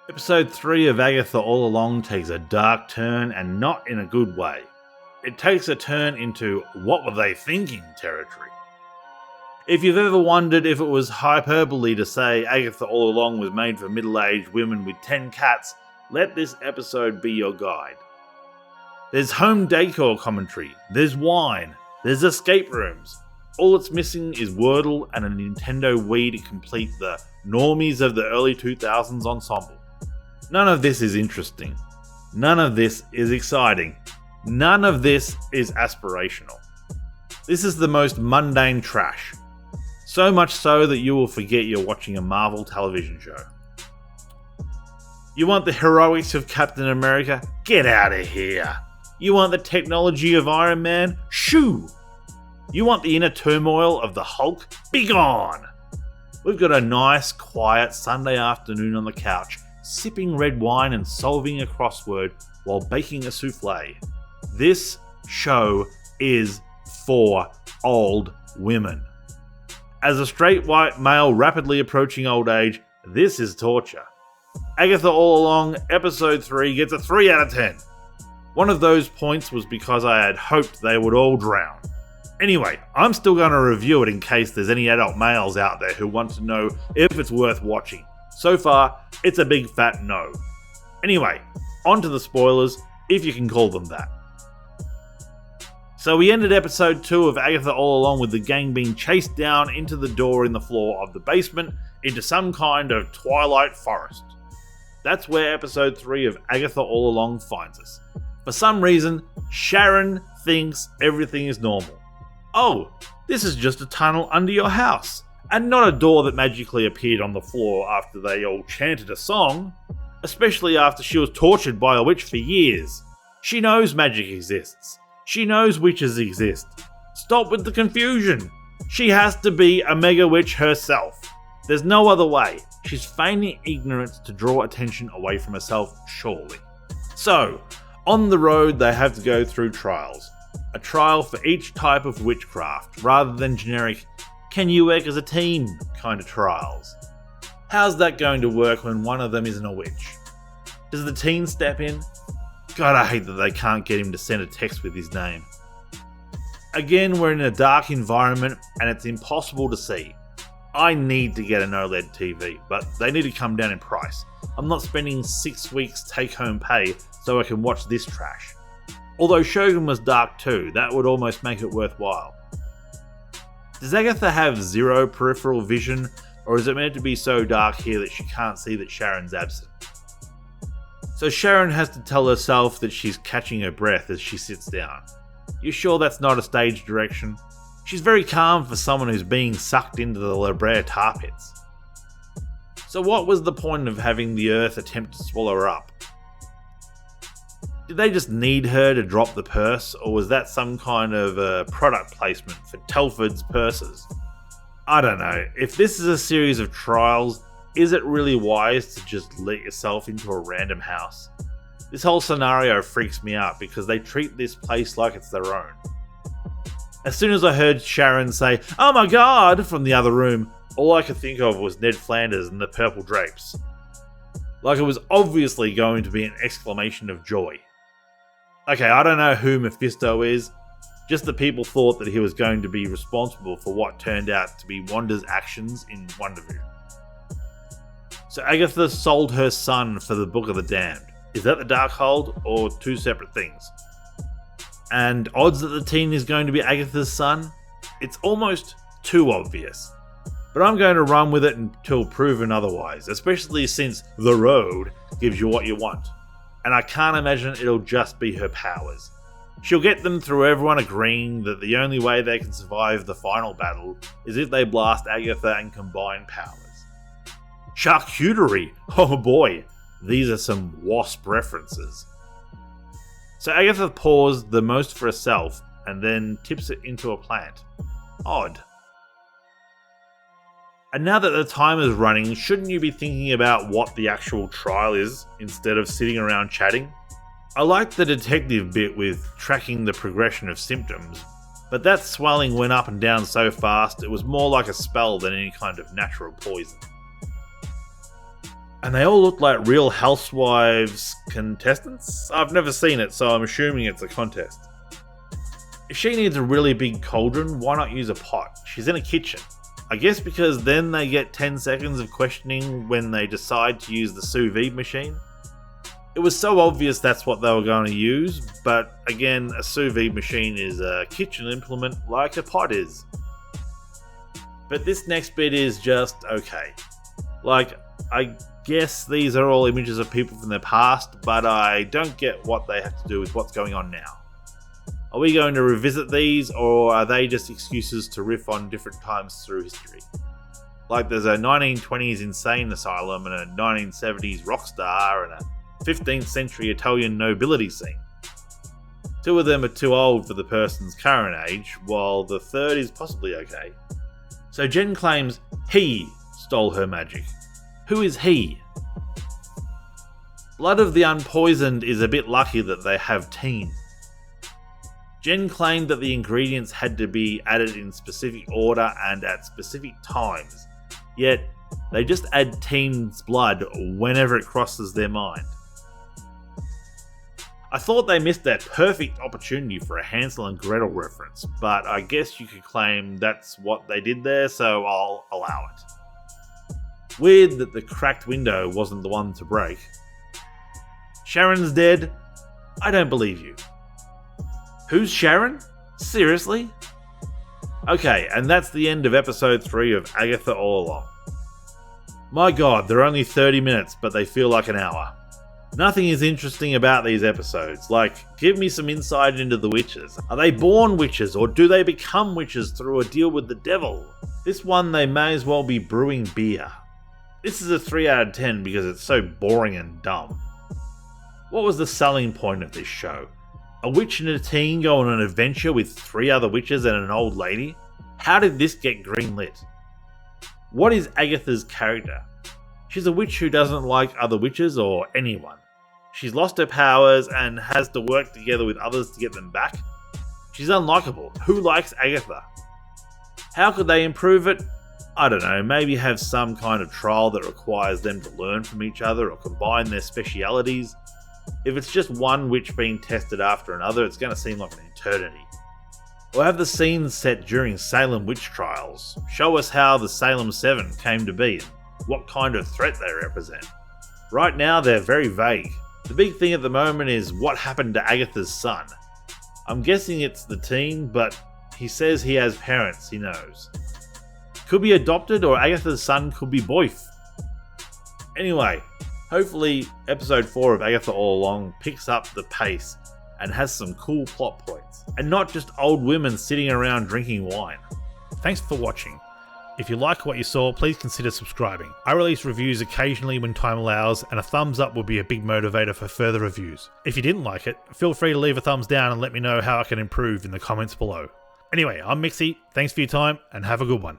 Episode 3 of Agatha All Along takes a dark turn, and not in a good way. It takes a turn into what were they thinking territory. If you've ever wondered if it was hyperbole to say Agatha All Along was made for middle-aged women with 10 cats, let this episode be your guide. There's home decor commentary, there's wine, there's escape rooms. All it's missing is Wordle and a Nintendo Wii to complete the normies of the early 2000s ensemble. None of this is interesting. None of this is exciting. None of this is aspirational. This is the most mundane trash. So much so that you will forget you're watching a Marvel television show. You want the heroics of Captain America? Get out of here. You want the technology of Iron Man? Shoo! You want the inner turmoil of the Hulk? Be gone! We've got a nice, quiet Sunday afternoon on the couch, sipping red wine and solving a crossword while baking a souffle. This show is for old women. As a straight white male rapidly approaching old age, this is torture. Agatha All Along, episode 3 gets a 3 out of 10. One of those points was because I had hoped they would all drown. Anyway, I'm still going to review it in case there's any adult males out there who want to know if it's worth watching. So far, it's a big fat no. Anyway, on to the spoilers, if you can call them that. So we ended episode 2 of Agatha All Along with the gang being chased down into the door in the floor of the basement into some kind of twilight forest. That's where episode 3 of Agatha All Along finds us. For some reason, Sharon thinks everything is normal. Oh, this is just a tunnel under your house, and not a door that magically appeared on the floor after they all chanted a song, especially after she was tortured by a witch for years. She knows magic exists. She knows witches exist. Stop with the confusion. She has to be a mega witch herself. There's no other way. She's feigning ignorance to draw attention away from herself, surely. So, on the road they have to go through trials. A trial for each type of witchcraft, rather than generic, can you work as a team kind of trials. How's that going to work when one of them isn't a witch? Does the teen step in? God, I hate that they can't get him to send a text with his name. Again, we're in a dark environment and it's impossible to see. I need to get an OLED TV, but they need to come down in price. I'm not spending 6 weeks take-home pay so I can watch this trash. Although Shogun was dark too, that would almost make it worthwhile. Does Agatha have zero peripheral vision, or is it meant to be so dark here that she can't see that Sharon's absent? So Sharon has to tell herself that she's catching her breath as she sits down. You sure that's not a stage direction? She's very calm for someone who's being sucked into the La Brea tar pits. So what was the point of having the Earth attempt to swallow her up? Did they just need her to drop the purse, or was that some kind of product placement for Telford's purses? I don't know. If this is a series of trials, is it really wise to just let yourself into a random house? This whole scenario freaks me out because they treat this place like it's their own. As soon as I heard Sharon say, "Oh my god," from the other room, all I could think of was Ned Flanders and the purple drapes. Like it was obviously going to be an exclamation of joy. Okay, I don't know who Mephisto is, just the people thought that he was going to be responsible for what turned out to be Wanda's actions in WandaVision. So Agatha sold her son for the Book of the Damned. Is that the Darkhold, or two separate things? And odds that the teen is going to be Agatha's son? It's almost too obvious. But I'm going to run with it until proven otherwise, especially since the road gives you what you want. And I can't imagine it'll just be her powers. She'll get them through everyone agreeing that the only way they can survive the final battle is if they blast Agatha and combine powers. Charcuterie! Oh boy, these are some Wasp references. So Agatha pours the most for herself and then tips it into a plant. Odd. And now that the time is running, shouldn't you be thinking about what the actual trial is instead of sitting around chatting? I liked the detective bit with tracking the progression of symptoms, but that swelling went up and down so fast it was more like a spell than any kind of natural poison. And they all look like Real Housewives contestants? I've never seen it, so I'm assuming it's a contest. If she needs a really big cauldron, why not use a pot? She's in a kitchen. I guess because then they get 10 seconds of questioning when they decide to use the sous vide machine. It was so obvious that's what they were going to use, but again, a sous vide machine is a kitchen implement like a pot is. But this next bit is just okay. Like, I guess these are all images of people from their past, but I don't get what they have to do with what's going on now. Are we going to revisit these, or are they just excuses to riff on different times through history? Like there's a 1920s insane asylum and a 1970s rock star and a 15th century Italian nobility scene. Two of them are too old for the person's current age, while the third is possibly okay. So Jen claims he stole her magic. Who is he? Blood of the Unpoisoned is a bit lucky that they have teen. Jen claimed that the ingredients had to be added in specific order and at specific times, yet they just add teen's blood whenever it crosses their mind. I thought they missed that perfect opportunity for a Hansel and Gretel reference, but I guess you could claim that's what they did there, so I'll allow it. Weird that the cracked window wasn't the one to break. Sharon's dead? I don't believe you. Who's Sharon? Seriously? Okay, and that's the end of episode 3 of Agatha All Along. My god, they're only 30 minutes, but they feel like an hour. Nothing is interesting about these episodes, like, give me some insight into the witches. Are they born witches, or do they become witches through a deal with the devil? This one they may as well be brewing beer. This is a 3 out of 10 because it's so boring and dumb. What was the selling point of this show? A witch and a teen go on an adventure with 3 other witches and an old lady? How did this get greenlit? What is Agatha's character? She's a witch who doesn't like other witches or anyone. She's lost her powers and has to work together with others to get them back. She's unlikable. Who likes Agatha? How could they improve it? I don't know, maybe have some kind of trial that requires them to learn from each other or combine their specialities. If it's just one witch being tested after another, it's going to seem like an eternity. Or have the scenes set during Salem witch trials. Show us how the Salem 7 came to be and what kind of threat they represent. Right now they're very vague. The big thing at the moment is what happened to Agatha's son. I'm guessing it's the teen, but he says he has parents he knows. Could be adopted, or Agatha's son could be boif. Anyway, hopefully episode 4 of Agatha All Along picks up the pace and has some cool plot points, and not just old women sitting around drinking wine. Thanks for watching. If you like what you saw, please consider subscribing. I release reviews occasionally when time allows, and a thumbs up would be a big motivator for further reviews. If you didn't like it, feel free to leave a thumbs down and let me know how I can improve in the comments below. Anyway, I'm Mixy, thanks for your time, and have a good one.